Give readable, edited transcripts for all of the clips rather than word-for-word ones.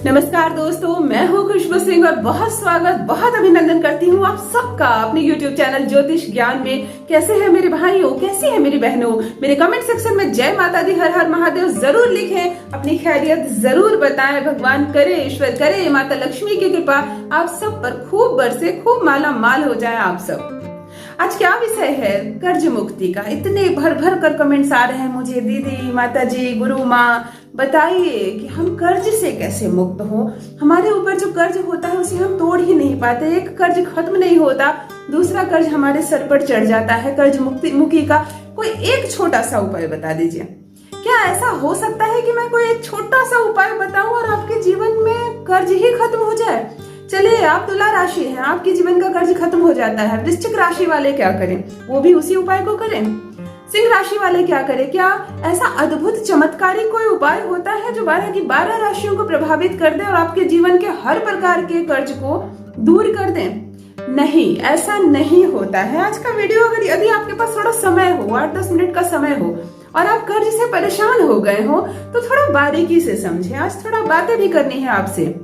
नमस्कार दोस्तों, मैं हूँ खुशबू सिंह और बहुत स्वागत, बहुत अभिनंदन करती हूँ आप सबका अपने YouTube चैनल ज्योतिष ज्ञान में। कैसे हैं मेरे भाइयों, कैसी है मेरी बहनों? मेरे कमेंट सेक्शन में जय माता दी, हर हर महादेव जरूर लिखें, अपनी खैरियत जरूर बताएं। भगवान करे, ईश्वर करे, माता लक्ष्मी की कृपा आप सब पर खूब बरसे, खूब माला माल हो जाए आप सब। आज क्या विषय है? कर्ज मुक्ति का। इतने भर भर कर कमेंट्स आ रहे हैं मुझे, दीदी, माता जी, गुरु माँ, बताइए कि हम कर्ज से कैसे मुक्त हो। हमारे ऊपर जो कर्ज होता है उसे हम तोड़ ही नहीं पाते। एक कर्ज खत्म नहीं होता, दूसरा कर्ज हमारे सर पर चढ़ जाता है। कर्ज मुक्ति का कोई एक छोटा सा उपाय बता दीजिए। क्या ऐसा हो सकता है कि मैं कोई एक छोटा सा उपाय बताऊं और आपके जीवन में कर्ज ही खत्म हो जाए? चलिए, आप तुला राशि हैं, आपके जीवन का कर्ज खत्म हो जाता है। वृश्चिक राशि वाले क्या करें? वो भी उसी उपाय को करें। सिंह राशि वाले क्या करें? क्या ऐसा अद्भुत चमत्कारी कोई उपाय होता है जो 12 की 12 राशियों को प्रभावित कर दे और आपके जीवन के हर प्रकार के कर्ज को दूर कर दे? नहीं, ऐसा नहीं होता है। आज का वीडियो अगर यदि आपके पास थोड़ा समय हो, 8-10 मिनट का समय हो और आप कर्ज से परेशान हो गए हो तो थोड़ा बारीकी से समझे। आज थोड़ा बातें भी करनी है आपसे।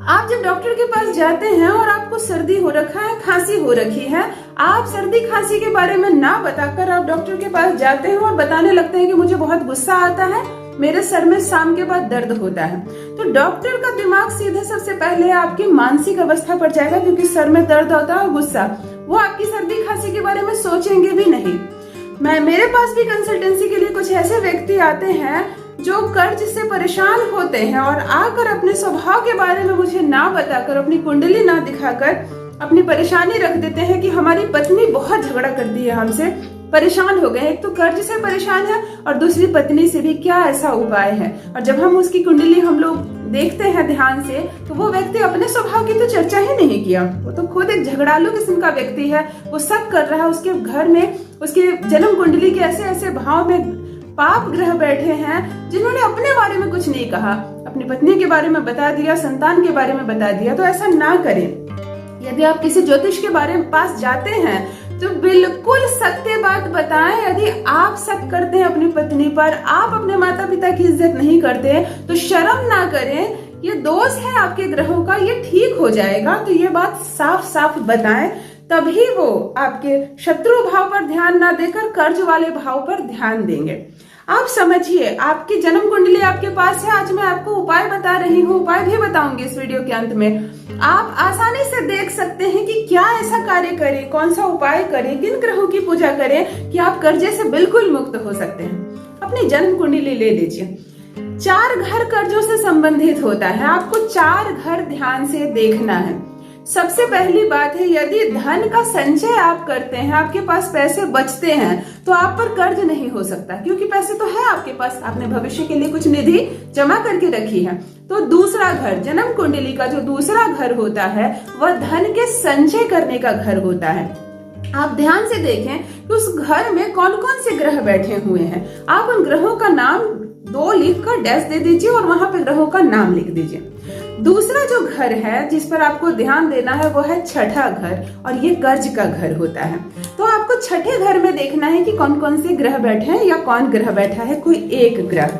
आप जब डॉक्टर के पास जाते हैं और आपको सर्दी हो रखा है, खांसी हो रखी है, आप सर्दी खांसी के बारे में ना बताकर आप डॉक्टर के पास जाते हैं और बताने लगते हैं कि मुझे बहुत गुस्सा आता है, मेरे सर में शाम के बाद दर्द होता है, तो डॉक्टर का दिमाग सीधे सबसे पहले आपकी मानसिक अवस्था पर जाएगा, क्योंकि सर में दर्द होता है और गुस्सा। वो आपकी सर्दी खांसी के बारे में सोचेंगे भी नहीं। मेरे पास भी कंसल्टेंसी के लिए कुछ ऐसे व्यक्ति आते हैं जो कर्ज से परेशान होते हैं और आकर अपने स्वभाव के बारे में मुझे ना बताकर, अपनी कुंडली ना दिखाकर अपनी परेशानी रख देते हैं कि हमारी पत्नी बहुत झगड़ा करती है हमसे, परेशान हो गए। एक तो कर्ज से परेशान है और दूसरी पत्नी से भी। क्या ऐसा उपाय है? और जब हम उसकी कुंडली हम लोग देखते हैं ध्यान से तो वो व्यक्ति अपने स्वभाव की तो चर्चा ही नहीं किया। वो तो खुद एक झगड़ालू किस्म का व्यक्ति है। वो सब कर रहा है, उसके घर में उसके जन्म कुंडली के ऐसे ऐसे भाव में पाप ग्रह बैठे हैं जिन्होंने अपने बारे में कुछ नहीं कहा, अपनी पत्नी के बारे में बता दिया, संतान के बारे में बता दिया। तो ऐसा ना करें। यदि आप किसी ज्योतिष के बारे में पास जाते हैं तो बिल्कुल सत्य बात बताएं। यदि आप शक करते हैं अपनी पत्नी पर, आप अपने माता पिता की इज्जत नहीं करते, तो शर्म ना करें। ये दोष है आपके ग्रहों का, ये ठीक हो जाएगा। तो ये बात साफ साफ बताएं, तभी वो आपके शत्रु भाव पर ध्यान ना देकर कर्ज वाले भाव पर ध्यान देंगे। आप समझिए, आपकी जन्म कुंडली आपके पास है। आज मैं आपको उपाय बता रही हूँ, उपाय भी बताऊंगी इस वीडियो के अंत में। आप आसानी से देख सकते हैं कि क्या ऐसा कार्य करें, कौन सा उपाय करें, किन ग्रहों की पूजा करें कि आप कर्जे से बिल्कुल मुक्त हो सकते हैं। अपनी जन्म कुंडली ले लीजिए। 4 घर कर्जों से संबंधित होता है। आपको 4 घर ध्यान से देखना है। सबसे पहली बात है, यदि धन का संचय आप करते हैं, आपके पास पैसे बचते हैं, तो आप पर कर्ज नहीं हो सकता, क्योंकि पैसे तो है आपके पास, आपने भविष्य के लिए कुछ निधि जमा करके रखी है। तो दूसरा घर, जन्म कुंडली का जो दूसरा घर होता है, वह धन के संचय करने का घर होता है। आप ध्यान से देखें कि उस घर में कौन कौन से ग्रह बैठे हुए हैं। आप उन ग्रहों का नाम 2 लिखकर डैश दे दीजिए और वहां पे ग्रहों का नाम लिख दीजिए। दूसरा जो घर है जिस पर आपको ध्यान देना है वो है छठा घर, और ये कर्ज का घर होता है। तो आपको छठे घर में देखना है कि कौन कौन से ग्रह बैठे हैं या कौन ग्रह बैठा है, कोई एक ग्रह।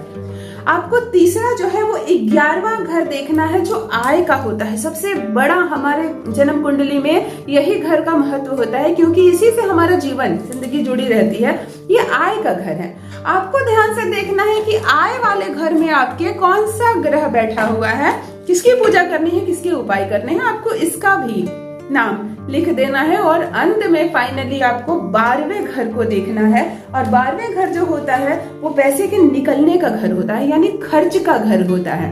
आपको तीसरा जो है वो 11वां घर देखना है, जो आय का होता है। सबसे बड़ा हमारे जन्म कुंडली में यही घर का महत्व होता है, क्योंकि इसी से हमारा जीवन, जिंदगी जुड़ी रहती है। ये आय का घर है। आपको ध्यान से देखना है कि आय वाले घर में आपके कौन सा ग्रह बैठा हुआ है, किसकी पूजा करनी है, किसके उपाय करने हैं, आपको इसका भी नाम लिख देना है। और अंत में फाइनली आपको 12वें घर को देखना है। और 12वें घर जो होता है वो पैसे के निकलने का घर होता है, यानी खर्च का घर होता है।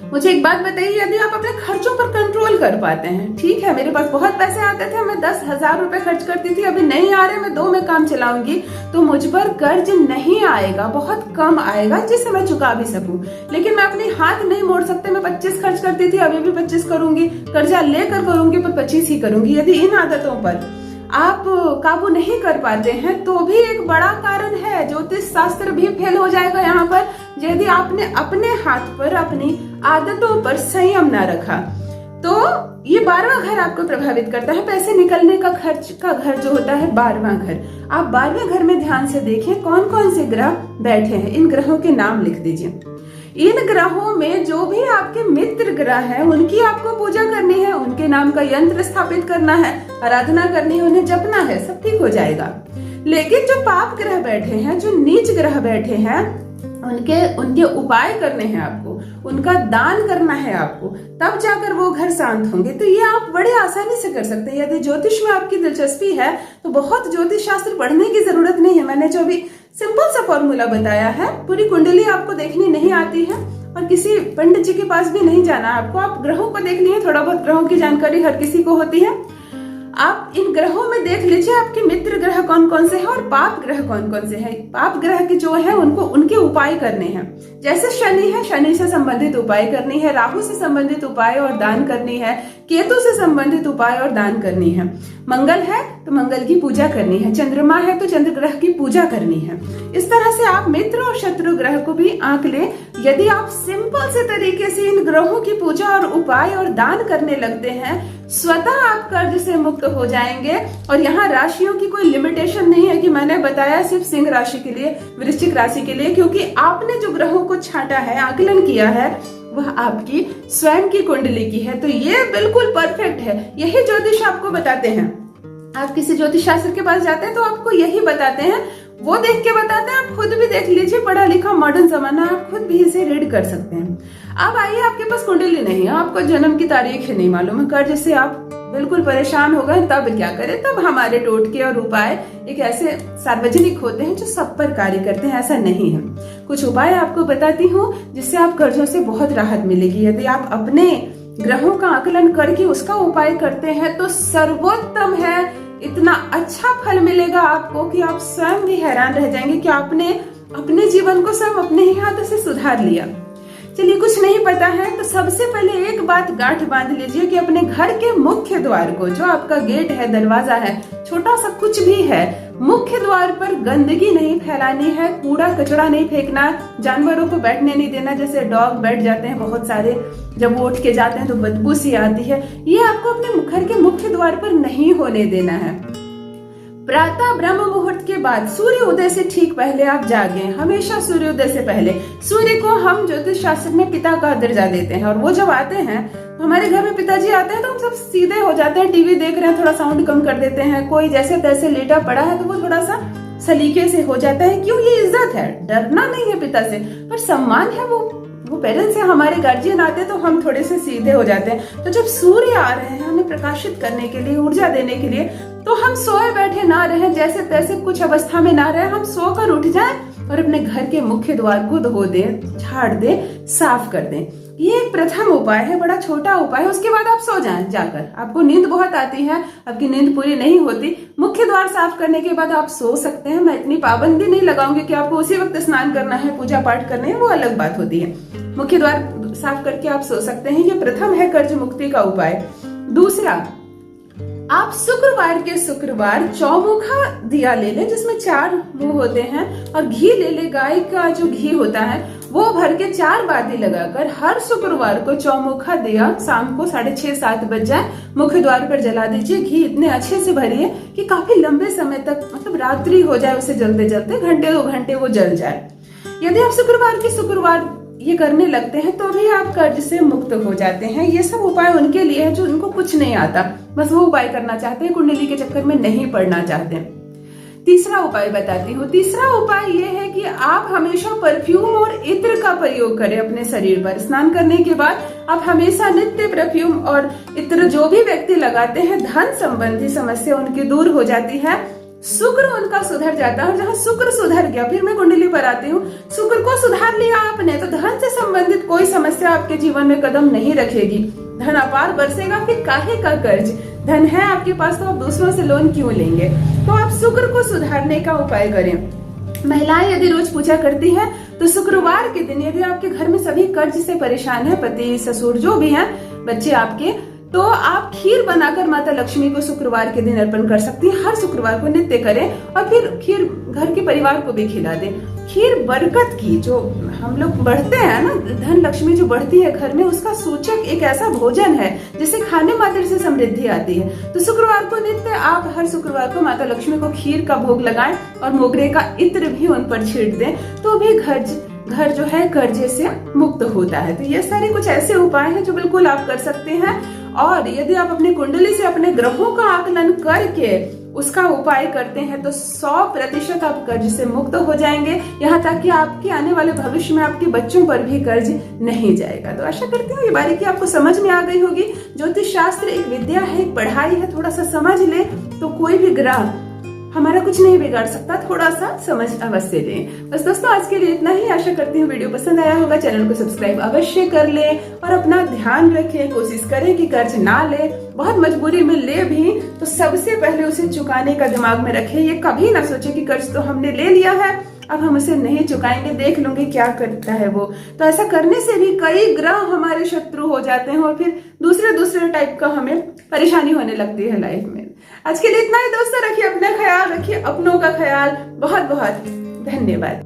मुझे एक बात बताइए, यदि आप अपने खर्चों पर कंट्रोल कर पाते हैं, ठीक है, मेरे पास बहुत पैसे आते थे, मैं 10,000 रुपए खर्च करती थी, अभी नहीं आ रहे, मैं 2 में काम चलाऊंगी, तो मुझ पर कर्ज नहीं आएगा, बहुत कम आएगा, जिसे मैं चुका भी सकूं। लेकिन मैं अपने हाथ नहीं मोड़ सकते। मैं 25 खर्च करती थी, अभी भी 25 करूंगी, कर्जा लेकर करूंगी, पर 25 ही करूंगी। यदि इन आदतों पर आप काबू नहीं कर पाते हैं तो भी एक बड़ा कारण है, ज्योतिष शास्त्र भी फेल हो जाएगा यहाँ पर, यदि आपने अपने हाथ पर, अपनी आदतों पर संयम ना रखा। तो ये 12वां घर आपको प्रभावित करता है। पैसे निकलने का खर्च का घर जो होता है 12वां घर। आप 12वें घर में ध्यान से देखें कौन कौन से ग्रह बैठे हैं, इन ग्रहों के नाम लिख दीजिए। इन ग्रहों में जो भी आपके मित्र ग्रह हैं उनकी आपको पूजा करनी है, उनके नाम का यंत्र स्थापित करना है, आराधना करनी है, उन्हें जपना है, सब ठीक हो जाएगा। लेकिन जो पाप ग्रह बैठे हैं, जो नीच ग्रह बैठे हैं, उनके उपाय करने हैं आपको, उनका दान करना है आपको, तब जाकर वो घर शांत होंगे। तो ये आप बड़े आसानी से कर सकते हैं। यदि ज्योतिष में आपकी दिलचस्पी है तो बहुत ज्योतिष शास्त्र पढ़ने की जरूरत नहीं है। मैंने जो अभी सिंपल सा फॉर्मूला बताया है, पूरी कुंडली आपको देखनी नहीं आती है और किसी पंडित जी के पास भी नहीं जाना है आपको। आप ग्रहों को देख लीजिए, थोड़ा बहुत ग्रहों की जानकारी हर किसी को होती है। आप इन ग्रहों में देख लीजिए आपके मित्र ग्रह कौन कौन से हैं और पाप ग्रह कौन कौन से हैं। पाप ग्रह के जो है उनको उनके उपाय करने हैं। जैसे शनि है, शनि से संबंधित उपाय करनी है, राहु से संबंधित उपाय और दान करनी है, केतु से संबंधित उपाय और दान करनी है, मंगल है तो मंगल की पूजा करनी है, चंद्रमा है तो चंद्र ग्रह की पूजा करनी है। इस तरह से आप मित्र और शत्रु ग्रह को भी आंक ले। यदि आप सिंपल से तरीके से इन ग्रहों की पूजा और उपाय और दान करने लगते हैं, स्वतः आप कर्ज से मुक्त हो जाएंगे। और यहाँ राशियों की कोई लिमिटेशन नहीं है कि मैंने बताया सिर्फ सिंह राशि के लिए, वृश्चिक राशि के लिए, क्योंकि आपने जो ग्रहों को छांटा है, आकलन किया है, वह आपकी स्वयं की कुंडली की है। तो ये बिल्कुल परफेक्ट है। यही ज्योतिष आपको बताते हैं। आप किसी ज्योतिष शास्त्र के पास जाते हैं तो आपको यही बताते हैं, वो देख के बताते हैं। आप खुद भी देख लीजिए, पढ़ा लिखा मॉडर्न जमाना, आप खुद भी इसे रीड कर सकते हैं। अब आइए, आपके पास कुंडली नहीं है, आपको जन्म की तारीख ही नहीं मालूम है, कर्ज से आप बिल्कुल परेशान हो गए, तब क्या करें? तब हमारे टोटके और उपाय एक ऐसे सार्वजनिक होते हैं जो सब पर कार्य करते हैं। ऐसा नहीं है। कुछ उपाय आपको बताती हूँ जिससे आप कर्जों से बहुत राहत मिलेगी। यदि आप अपने ग्रहों का आकलन करके उसका उपाय करते हैं तो सर्वोत्तम है। इतना अच्छा फल मिलेगा आपको कि आप स्वयं भी हैरान रह जाएंगे कि आपने अपने जीवन को सब अपने ही हाथों से सुधार लिया। चलिए, कुछ नहीं पता है तो सबसे पहले एक बात गांठ बांध लीजिए कि अपने घर के मुख्य द्वार को, जो आपका गेट है, दरवाजा है, छोटा सा कुछ भी है, मुख्य द्वार पर गंदगी नहीं फैलानी है, कूड़ा कचरा नहीं फेंकना, जानवरों को बैठने नहीं देना। जैसे डॉग बैठ जाते हैं बहुत सारे, जब वो उठ के जाते हैं तो बदबू सी आती है, ये आपको अपने घर के मुख्य द्वार पर नहीं होने देना है। प्रातः ब्रह्म मुहूर्त के बाद, सूर्य उदय से ठीक पहले आप जागे, हमेशा सूर्य उदय से पहले। सूर्य को हम ज्योतिष शास्त्र में पिता का दर्जा देते हैं और वो जब आते हैं, हमारे घर में पिताजी आते हैं तो हम सब सीधे हो जाते हैं। टीवी देख रहे हैं, थोड़ा साउंड कम कर देते हैं, कोई जैसे तैसे लेटा पड़ा है तो वो थोड़ा सा सलीके से हो जाता है। क्यों? ये इज्जत है, डरना नहीं है पिता से, पर सम्मान है। वो पेरेंट्स है, हमारे गार्जियन आते हैं तो हम थोड़े से सीधे हो जाते हैं। तो जब सूर्य आ रहे हैं हमें प्रकाशित करने के लिए, ऊर्जा देने के लिए, तो हम सोए बैठे ना रहे, जैसे तैसे कुछ अवस्था में ना रहे, हम सोकर उठ जाएं और अपने घर के मुख्य द्वार को धो दें, झाड़ दें, साफ कर दें। ये एक प्रथम उपाय है, बड़ा छोटा उपाय है। उसके बाद आप सो जाएं जाकर। आपको नींद बहुत आती है, आपकी नींद पूरी नहीं होती, मुख्य द्वार साफ करने के बाद आप सो सकते हैं। मैं इतनी पाबंदी नहीं लगाऊंगी कि आपको उसी वक्त स्नान करना है, पूजा पाठ करने है, वो अलग बात होती है। मुख्य द्वार साफ करके आप सो सकते हैं। ये प्रथम है कर्ज मुक्ति का उपाय। दूसरा, आप शुक्रवार के शुक्रवार चौमुखा दिया ले लें, जिसमें 4 मुंह होते हैं, और घी ले ले, गाय का जो घी होता है वो भर के 4 बाती लगाकर हर शुक्रवार को चौमुखा दिया शाम को 6:30-7 बज जाए मुख्य द्वार पर जला दीजिए। घी इतने अच्छे से भरिए कि काफी लंबे समय तक, मतलब रात्रि हो जाए उसे जलते जलते, घंटे 2 घंटे वो जल जाए। यदि आप शुक्रवार के शुक्रवार ये करने लगते हैं तो भी आप कर्ज से मुक्त हो जाते हैं। ये सब उपाय उनके लिए है जो उनको कुछ नहीं आता, बस वो उपाय करना चाहते हैं, कुंडली के चक्कर में नहीं पड़ना चाहते। तीसरा उपाय बताती हूँ। तीसरा उपाय ये है कि आप हमेशा परफ्यूम और इत्र का प्रयोग करें अपने शरीर पर। स्नान करने के बाद आप हमेशा नित्य परफ्यूम और इत्र जो भी व्यक्ति लगाते हैं, धन संबंधी समस्या उनकी दूर हो जाती है, शुक्र उनका सुधर जाता है। और जहाँ शुक्र सुधर गया, फिर मैं कुंडली पर आती हूँ, शुक्र को सुधार लिया आपने तो धन से संबंधित कोई समस्या आपके जीवन में कदम नहीं रखेगी। धन अपार बरसेगा, फिर काहे का कर्ज? धन है आपके पास तो आप दूसरों से लोन क्यों लेंगे? तो आप शुक्र को सुधारने का उपाय करें। महिलाएं यदि रोज पूजा करती हैं तो शुक्रवार के दिन, यदि आपके घर में सभी कर्ज से परेशान है, पति ससुर जो भी हैं, बच्चे आपके, तो आप खीर बनाकर माता लक्ष्मी को शुक्रवार के दिन अर्पण कर सकती हैं। हर शुक्रवार को नित्य करें और फिर खीर घर के परिवार को भी खिला दें। खीर बरकत की, जो हम लोग बढ़ते हैं ना, धन लक्ष्मी जो बढ़ती है घर में, उसका सूचक एक ऐसा भोजन है जिसे खाने मात्र से समृद्धि आती है। तो शुक्रवार को नित्य आप हर शुक्रवार को माता लक्ष्मी को खीर का भोग लगाएं और मोगरे का इत्र भी उन पर छींट दें, तो भी घर जो है कर्जे से मुक्त होता है। तो ये सारे कुछ ऐसे उपाय हैं जो बिल्कुल आप कर सकते हैं। और यदि आप अपनी कुंडली से अपने ग्रहों का आकलन करके उसका उपाय करते हैं तो 100% आप कर्ज से मुक्त हो जाएंगे। यहाँ तक कि आपके आने वाले भविष्य में आपके बच्चों पर भी कर्ज नहीं जाएगा। तो आशा करती हूँ ये बारीकी आपको समझ में आ गई होगी। ज्योतिष शास्त्र एक विद्या है, एक पढ़ाई है, थोड़ा सा समझ ले तो कोई भी ग्रह हमारा कुछ नहीं बिगाड़ सकता, थोड़ा सा समझ अवश्य लें। बस दोस्तों आज के लिए इतना ही। आशा करती हूँ वीडियो पसंद आया होगा। चैनल को सब्सक्राइब अवश्य कर ले और अपना ध्यान रखें, कोशिश करें कि कर्ज ना ले। बहुत मजबूरी में ले भी तो सबसे पहले उसे चुकाने का दिमाग में रखें। ये कभी ना सोचे कि कर्ज तो हमने ले लिया है, अब हम उसे नहीं चुकाएंगे, देख लूंगी क्या करता है वो। तो ऐसा करने से भी कई ग्रह हमारे शत्रु हो जाते हैं और फिर दूसरे टाइप का हमें परेशानी होने लगती है लाइफ में। आज के लिए इतना ही दोस्तों। रखिए अपना ख्याल, रखिए अपनों का ख्याल। बहुत बहुत धन्यवाद।